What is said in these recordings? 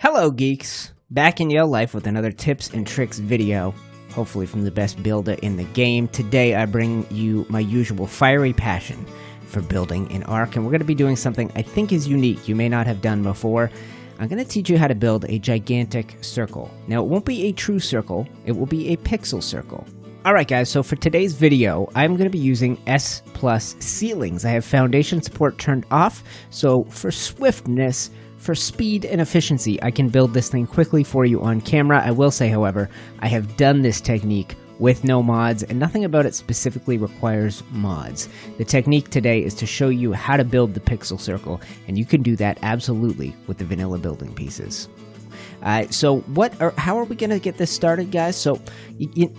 Hello geeks, back in your life with another tips and tricks video, hopefully from the best builder in the game. Today I bring you my usual fiery passion for building an Ark, and we're going to be doing something I think is unique you may not have done before. I'm going to teach you how to build a gigantic circle. Now it won't be a true circle, it will be a pixel circle. Alright guys, so for today's video, I'm going to be using S+ ceilings. I have foundation support turned off, so for swiftness, for speed and efficiency, I can build this thing quickly for you on camera. I will say, however, I have done this technique with no mods, and nothing about it specifically requires mods. The technique today is to show you how to build the pixel circle, and you can do that absolutely with the vanilla building pieces. So how are we going to get this started, guys? So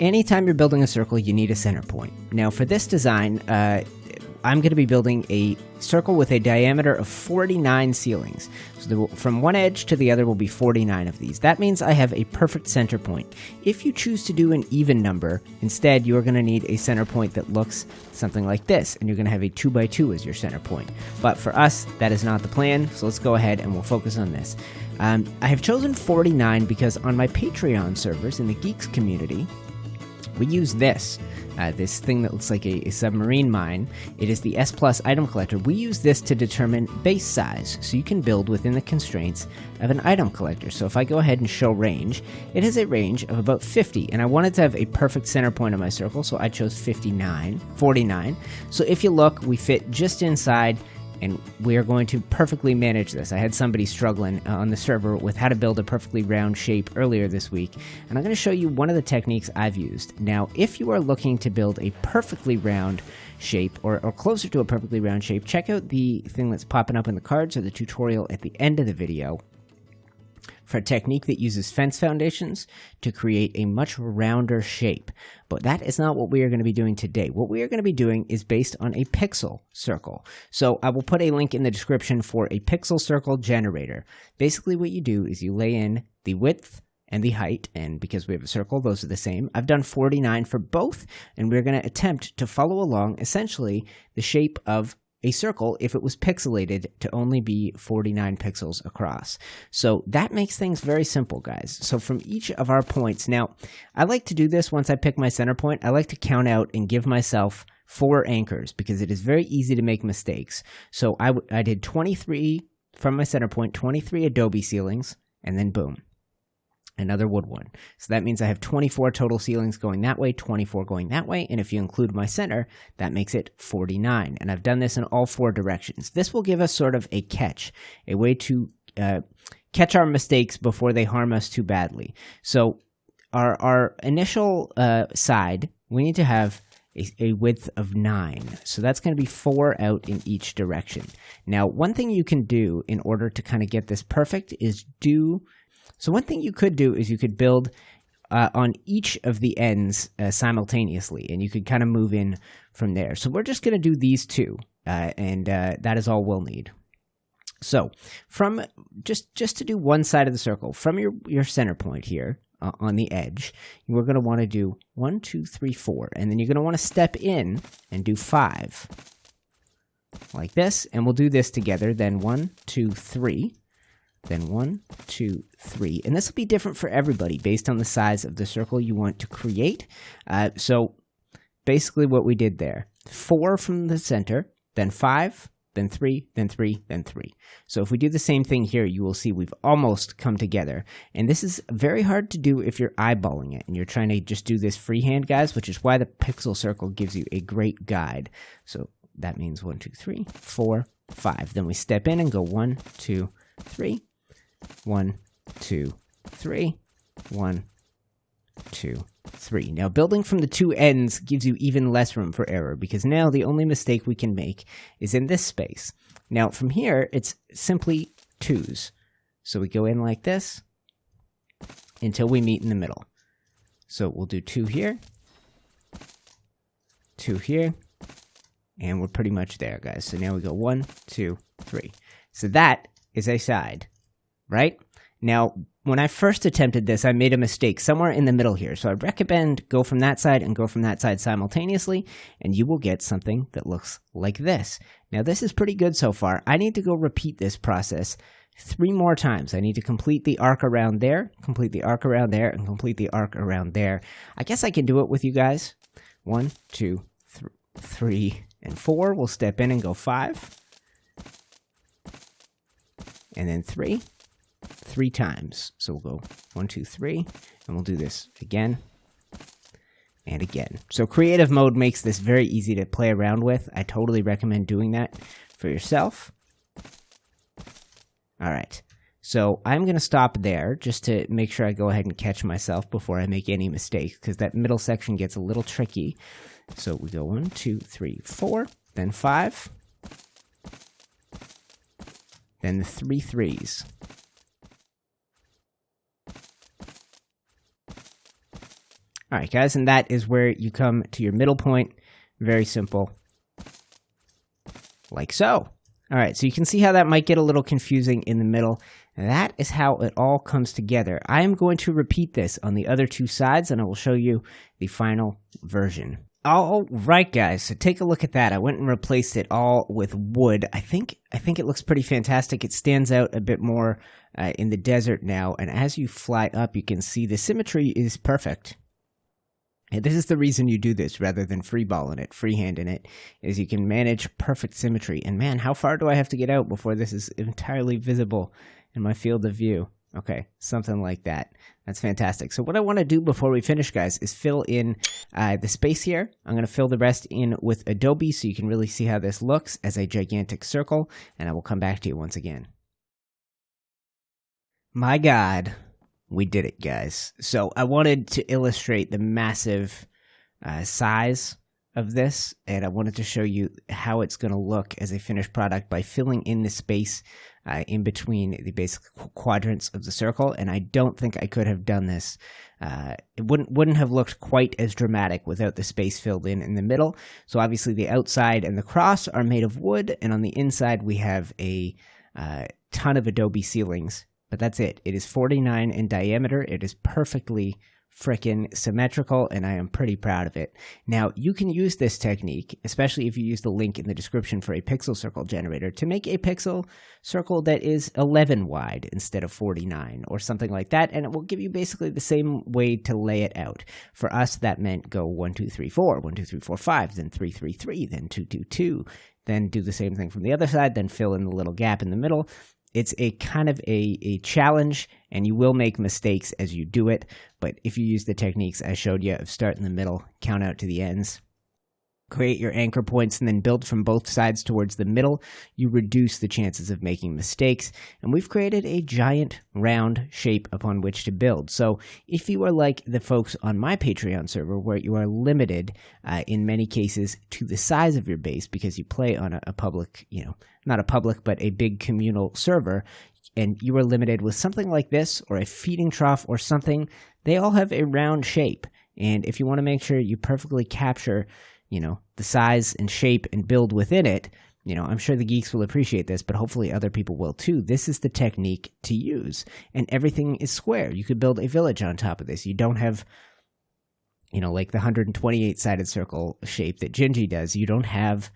anytime you're building a circle, you need a center point. Now for this design, I'm going to be building a circle with a diameter of 49 ceilings. So from one edge to the other will be 49 of these. That means I have a perfect center point. If you choose to do an even number, instead you're going to need a center point that looks something like this, and you're going to have a 2x2 as your center point. But for us, that is not the plan, so let's go ahead and we'll focus on this. I have chosen 49 because on my Patreon servers in the Geeks community, we use this thing that looks like a submarine mine. It is the S+ item collector. We use this to determine base size, so you can build within the constraints of an item collector. So if I go ahead and show range, it has a range of about 50, and I wanted to have a perfect center point of my circle, so I chose 49. So if you look, we fit just inside, and we are going to perfectly manage this. I had somebody struggling on the server with how to build a perfectly round shape earlier this week, and I'm going to show you one of the techniques I've used. Now, if you are looking to build a perfectly round shape, or closer to a perfectly round shape, check out the thing that's popping up in the cards or the tutorial at the end of the video for a technique that uses fence foundations to create a much rounder shape. But that is not what we are going to be doing today. What we are going to be doing is based on a pixel circle. So I will put a link in the description for a pixel circle generator. Basically what you do is you lay in the width and the height, and because we have a circle, those are the same. I've done 49 for both, and we're going to attempt to follow along essentially the shape of a circle if it was pixelated to only be 49 pixels across. So that makes things very simple, guys. So from each of our points, now I like to do this once I pick my center point. I like to count out and give myself 4 anchors because it is very easy to make mistakes. So I did 23 from my center point, 23 adobe ceilings, and then boom, another wood one. So that means I have 24 total ceilings going that way, 24 going that way, and if you include my center, that makes it 49. And I've done this in all 4 directions. This will give us sort of a catch, a way to catch our mistakes before they harm us too badly. So our initial side, we need to have a width of 9. So that's going to be 4 out in each direction. Now, one thing you can do in order to kind of get this perfect is So one thing you could do is you could build on each of the ends simultaneously, and you could kind of move in from there. So we're just going to do these 2, and that is all we'll need. So from just to do one side of the circle, from your center point here on the edge, we're going to want to do 1, 2, 3, 4, and then you're going to want to step in and do 5 like this, and we'll do this together. Then 1, 2, 3. Then 1, 2, 3. And this will be different for everybody based on the size of the circle you want to create. So basically what we did there, 4 from the center, then 5, then 3, then 3, then 3. So if we do the same thing here, you will see we've almost come together. And this is very hard to do if you're eyeballing it and you're trying to just do this freehand, guys, which is why the pixel circle gives you a great guide. So that means 1, 2, 3, 4, 5. Then we step in and go 1, 2, 3. 1, 2, 3, 1, 2, 3. Now, building from the 2 ends gives you even less room for error because now the only mistake we can make is in this space. Now, from here, it's simply 2s. So we go in like this until we meet in the middle. So we'll do 2 here, 2 here, and we're pretty much there, guys. So now we go 1, 2, 3. So that is a side. Right? Now, when I first attempted this, I made a mistake somewhere in the middle here. So I recommend go from that side and go from that side simultaneously, and you will get something that looks like this. Now, this is pretty good so far. I need to go repeat this process 3 more times. I need to complete the arc around there, complete the arc around there, and complete the arc around there. I guess I can do it with you guys. 1, 2, 3, and 4. We'll step in and go 5. And then 3 times. So we'll go 1, 2, 3, and we'll do this again and again. So creative mode makes this very easy to play around with. I totally recommend doing that for yourself. All right, so I'm going to stop there just to make sure I go ahead and catch myself before I make any mistakes, because that middle section gets a little tricky. So we go 1, 2, 3, 4, then 5, then the 3 3s. All right, guys, and that is where you come to your middle point. Very simple, like so. All right, so you can see how that might get a little confusing in the middle. And that is how it all comes together. I am going to repeat this on the other 2 sides, and I will show you the final version. All right, guys, so take a look at that. I went and replaced it all with wood. I think it looks pretty fantastic. It stands out a bit more in the desert now, and as you fly up, you can see the symmetry is perfect. And this is the reason you do this rather than freeballing it, freehanding it, is you can manage perfect symmetry. And man, how far do I have to get out before this is entirely visible in my field of view? Okay, something like that. That's fantastic. So what I want to do before we finish, guys, is fill in the space here. I'm going to fill the rest in with Adobe so you can really see how this looks as a gigantic circle, and I will come back to you once again. My God. We did it, guys. So I wanted to illustrate the massive size of this, and I wanted to show you how it's going to look as a finished product by filling in the space in between the basic quadrants of the circle. And I don't think I could have done this. It wouldn't have looked quite as dramatic without the space filled in the middle. So obviously the outside and the cross are made of wood, and on the inside we have a ton of Adobe ceilings. But that's it. It is 49 in diameter. It is perfectly frickin' symmetrical, and I am pretty proud of it. Now, you can use this technique, especially if you use the link in the description for a pixel circle generator, to make a pixel circle that is 11 wide instead of 49 or something like that, and it will give you basically the same way to lay it out. For us, that meant go 1, 2, 3, 4, 1, 2, 3, 4, 5, then 3, 3, 3, then 2, 2, 2, then do the same thing from the other side, then fill in the little gap in the middle. It's a kind of a challenge, and you will make mistakes as you do it, but if you use the techniques I showed you of start in the middle, count out to the ends, create your anchor points, and then build from both sides towards the middle, you reduce the chances of making mistakes, and we've created a giant round shape upon which to build. So if you are like the folks on my Patreon server, where you are limited in many cases to the size of your base because you play on a public, not a public, but a big communal server, and you are limited with something like this or a feeding trough or something, they all have a round shape. And if you want to make sure you perfectly capture the size and shape and build within it, I'm sure the geeks will appreciate this, but hopefully other people will too. This is the technique to use. And everything is square. You could build a village on top of this. You don't have, like the 128-sided circle shape that Gingy does. You don't have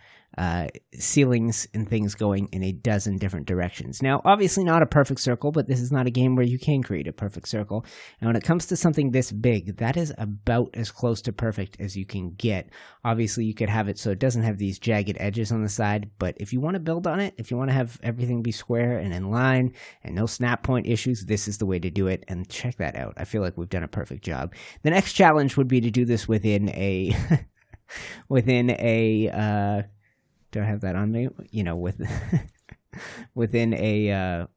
ceilings and things going in a dozen different directions. Now, obviously not a perfect circle, but this is not a game where you can create a perfect circle. And when it comes to something this big, that is about as close to perfect as you can get. Obviously, you could have it so it doesn't have these jagged edges on the side, but if you want to build on it, if you want to have everything be square and in line and no snap point issues, this is the way to do it, and check that out. I feel like we've done a perfect job. The next challenge would be to do this within a do I have that on me? Within a,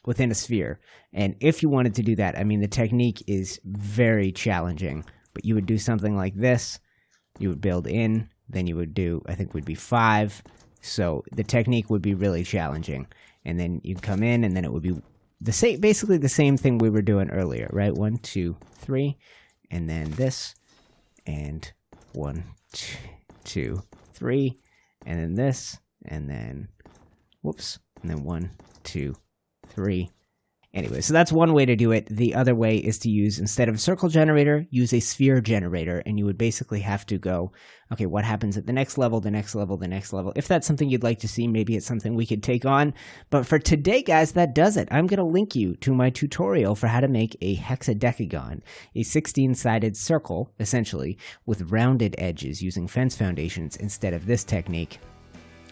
within a sphere. And if you wanted to do that, the technique is very challenging, but you would do something like this. You would build in, then you would do, I think would be 5. So the technique would be really challenging. And then you'd come in, and then it would be basically the same thing we were doing earlier, right? 1, 2, 3, and then this, and 1, 2, 3, and then this, and then, whoops, and then 1, 2, 3. Anyway, so that's one way to do it. The other way is to use, instead of a circle generator, use a sphere generator. And you would basically have to go, okay, what happens at the next level, the next level, the next level? If that's something you'd like to see, maybe it's something we could take on. But for today, guys, that does it. I'm going to link you to my tutorial for how to make a hexadecagon, a 16-sided circle, essentially, with rounded edges using fence foundations instead of this technique.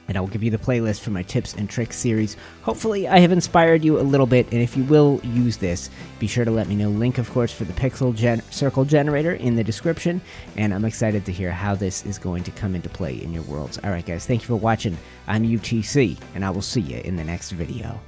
And I'll give you the playlist for my tips and tricks series. Hopefully I have inspired you a little bit, and if you will use this, be sure to let me know. Link, of course, for the pixel circle generator in the description, and I'm excited to hear how this is going to come into play in your worlds. Alright guys, thank you for watching. I'm UTC, and I will see you in the next video.